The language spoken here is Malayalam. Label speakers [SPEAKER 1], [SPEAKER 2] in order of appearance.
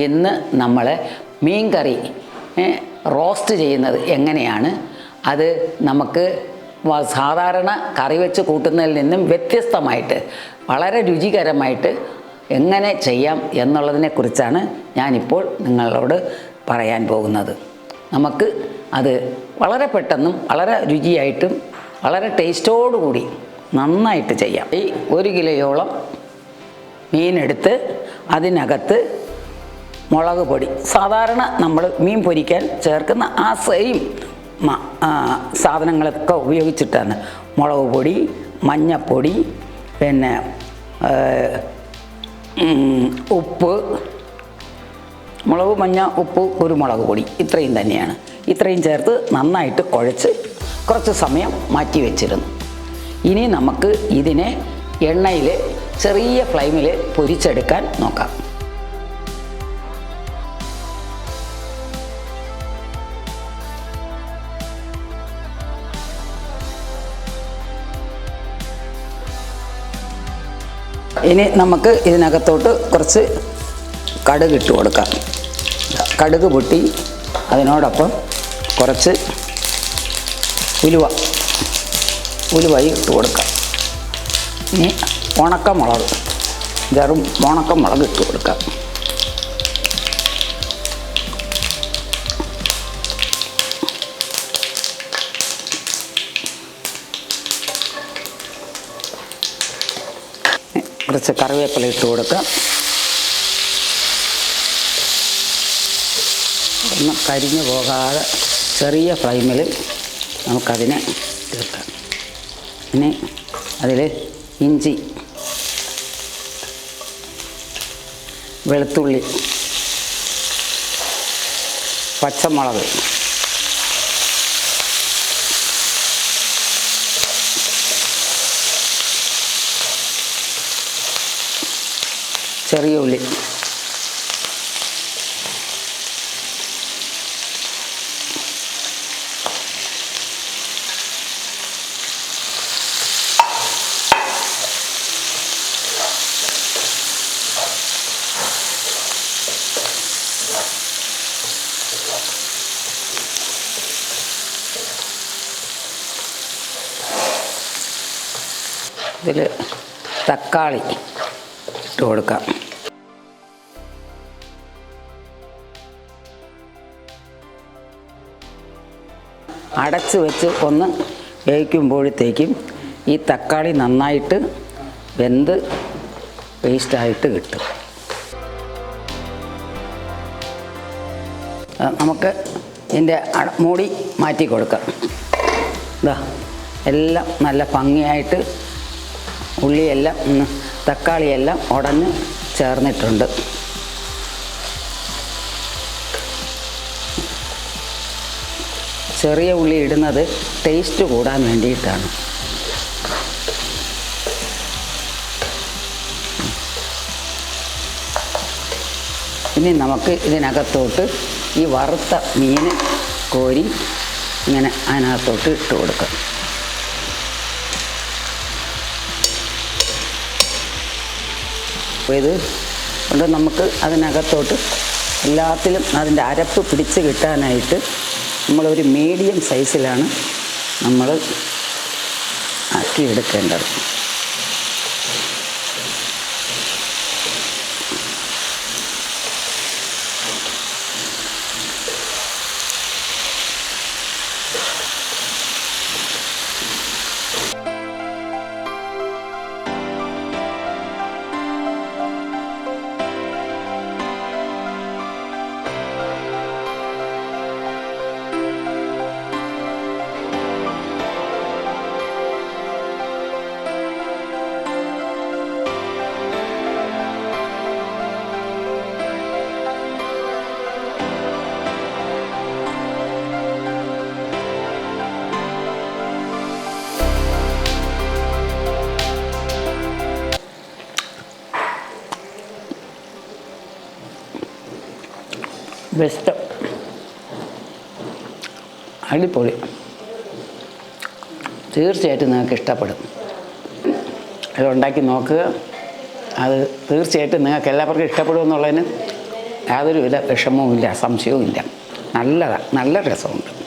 [SPEAKER 1] ഇന്ന് നമ്മൾ മീൻ കറി റോസ്റ്റ് ചെയ്യുന്നത് എങ്ങനെയാണ്, അത് നമുക്ക് സാധാരണ കറി വെച്ച് കൂട്ടുന്നതിൽ നിന്നും വ്യത്യസ്തമായിട്ട് വളരെ രുചികരമായിട്ട് എങ്ങനെ ചെയ്യാം എന്നുള്ളതിനെക്കുറിച്ചാണ് ഞാനിപ്പോൾ നിങ്ങളോട് പറയാൻ പോകുന്നത്. നമുക്ക് അത് വളരെ പെട്ടെന്നും വളരെ രുചിയായിട്ടും വളരെ ടേസ്റ്റോടുകൂടി നന്നായിട്ട് ചെയ്യാം. ഈ 1 കിലോയോളം മീനെടുത്ത് അതിനകത്ത് മുളക് പൊടി, സാധാരണ നമ്മൾ മീൻ പൊരിക്കാൻ ചേർക്കുന്ന ആ സെയിം സാധനങ്ങളൊക്കെ ഉപയോഗിച്ചിട്ടാണ്. മുളക് പൊടി, മഞ്ഞൾപ്പൊടി, പിന്നെ ഉപ്പ്, മുളക്, മഞ്ഞ, ഉപ്പ്, കുരുമുളക് പൊടി, ഇത്രയും തന്നെയാണ്. ഇത്രയും ചേർത്ത് നന്നായിട്ട് കുഴച്ച് കുറച്ച് സമയം മാറ്റി വെച്ചിരുന്നു. ഇനി നമുക്ക് ഇതിനെ എണ്ണയിൽ ചെറിയ ഫ്ലെയിമിൽ പൊരിച്ചെടുക്കാൻ നോക്കാം. ഇനി നമുക്ക് ഇതിനകത്തോട്ട് കുറച്ച് കടുക് ഇട്ട് കൊടുക്കാം. കടുക് പൊട്ടി അതിനോടൊപ്പം കുറച്ച് ഉലുവയും ഇട്ട് കൊടുക്കാം. ഇനി ഉണക്കമുളക്, ഉണക്കമുളക് ഇട്ട് കൊടുക്കാം. കുറച്ച് കറിവേപ്പില ഇട്ട് കൊടുക്കാം. ഒന്ന് കരിഞ്ഞു പോകാതെ ചെറിയ ഫ്ലെയിമിൽ നമുക്കതിനെ തീർക്കാം. ഇനി അതിൽ ഇഞ്ചി, വെളുത്തുള്ളി, പച്ചമുളക്, ചെറിയ ഉള്ളി, ഇതിൽ തക്കാളി ഇട്ട് കൊടുക്കാം. അടച്ച് വെച്ച് ഒന്ന് വേവിക്കുമ്പോഴത്തേക്കും ഈ തക്കാളി നന്നായിട്ട് വെന്ത് പേസ്റ്റായിട്ട് കിട്ടും. നമുക്ക് ഇതിൻ്റെ മൂടി മാറ്റി കൊടുക്കാം. ഇതാ എല്ലാം നല്ല ഭംഗിയായിട്ട് ഉള്ളിയെല്ലാം തക്കാളിയെല്ലാം ഉടഞ്ഞ് ചേർന്നിട്ടുണ്ട്. ചെറിയ ഉള്ളി ഇടുന്നത് ടേസ്റ്റ് കൂടാൻ വേണ്ടിയിട്ടാണ്. ഇനി നമുക്ക് ഇതിനകത്തോട്ട് ഈ വറുത്ത മീൻ കോരി ഇങ്ങനെ അതിനകത്തോട്ട് ഇട്ട് കൊടുക്കാം. അപ്പോൾ ഇത് കൊണ്ട് നമുക്ക് അതിനകത്തോട്ട് എല്ലാത്തിലും അതിൻ്റെ അരപ്പ് പിടിച്ച് കിട്ടാനായിട്ട് നമ്മളൊരു മീഡിയം സൈസിലാണ് നമ്മൾ ആക്കിയെടുക്കേണ്ടത്. ബെസ്റ്റ്, അടിപൊളി. തീർച്ചയായിട്ടും നിങ്ങൾക്ക് ഇഷ്ടപ്പെടും. അത് ഉണ്ടാക്കി നോക്കുക. അത് തീർച്ചയായിട്ടും നിങ്ങൾക്ക് എല്ലാവർക്കും ഇഷ്ടപ്പെടുമെന്നുള്ളതിന് യാതൊരുവിധ വിഷമവും ഇല്ല, സംശയവും ഇല്ല. നല്ലതാണ്, നല്ല രസമുണ്ട്.